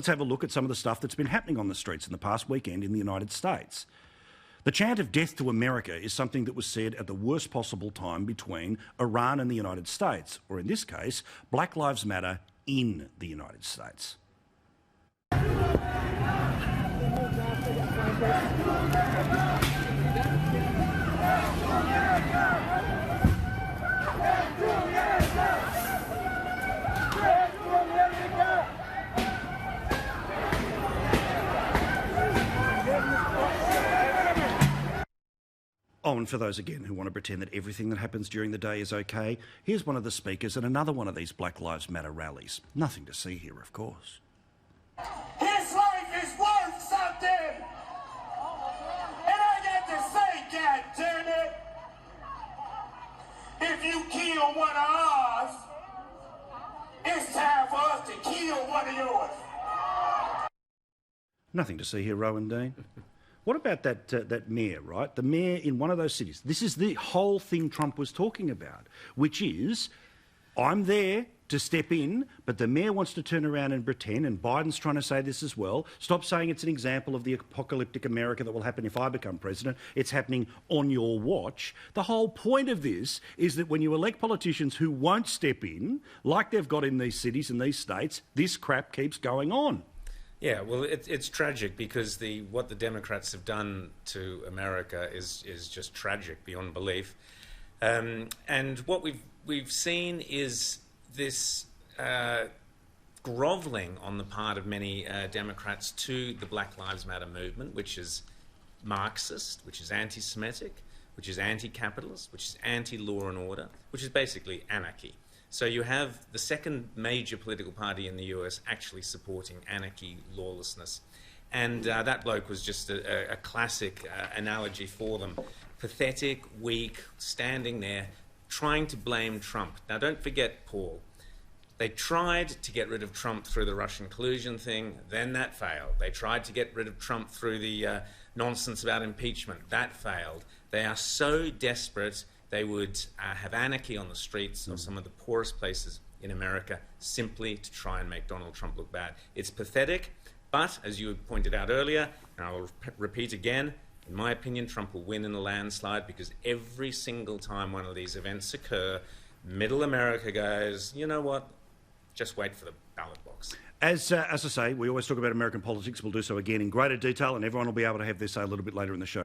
Let's have a look at some of the stuff that's been happening on the streets in the past weekend in the United States. The chant of death to America is something that was said at the worst possible time between Iran and the United States, or in this case, Black Lives Matter in the United States. Oh, and for those, again, who want to pretend that everything that happens during the day is okay, here's one of the speakers at another one of these Black Lives Matter rallies. Nothing to see here, of course. His life is worth something! And I got to say, goddammit, if you kill one of ours, it's time for us to kill one of yours. Nothing to see here, Rowan Dean. What about that mayor, right? The mayor in one of those cities. This is the whole thing Trump was talking about, which is, I'm there to step in, but the mayor wants to turn around and pretend, and Biden's trying to say this as well. Stop saying it's an example of the apocalyptic America that will happen if I become president. It's happening on your watch. The whole point of this is that when you elect politicians who won't step in, like they've got in these cities and these states, this crap keeps going on. Yeah, well, it's tragic because what the Democrats have done to America is just tragic beyond belief, and what we've seen is this grovelling on the part of many Democrats to the Black Lives Matter movement, which is Marxist, which is anti-Semitic, which is anti-capitalist, which is anti-law and order, which is basically anarchy. So you have the second major political party in the US actually supporting anarchy, lawlessness. And that bloke was just a classic analogy for them. Pathetic, weak, standing there, trying to blame Trump. Now, don't forget, Paul, they tried to get rid of Trump through the Russian collusion thing, then that failed. They tried to get rid of Trump through the nonsense about impeachment. That failed. They are so desperate they would have anarchy on the streets of some of the poorest places in America simply to try and make Donald Trump look bad. It's pathetic, but as you pointed out earlier, and I will repeat again, in my opinion, Trump will win in a landslide because every single time one of these events occur, middle America goes, you know what, just wait for the ballot box. As I say, we always talk about American politics. We'll do so again in greater detail, and everyone will be able to have their say a little bit later in the show.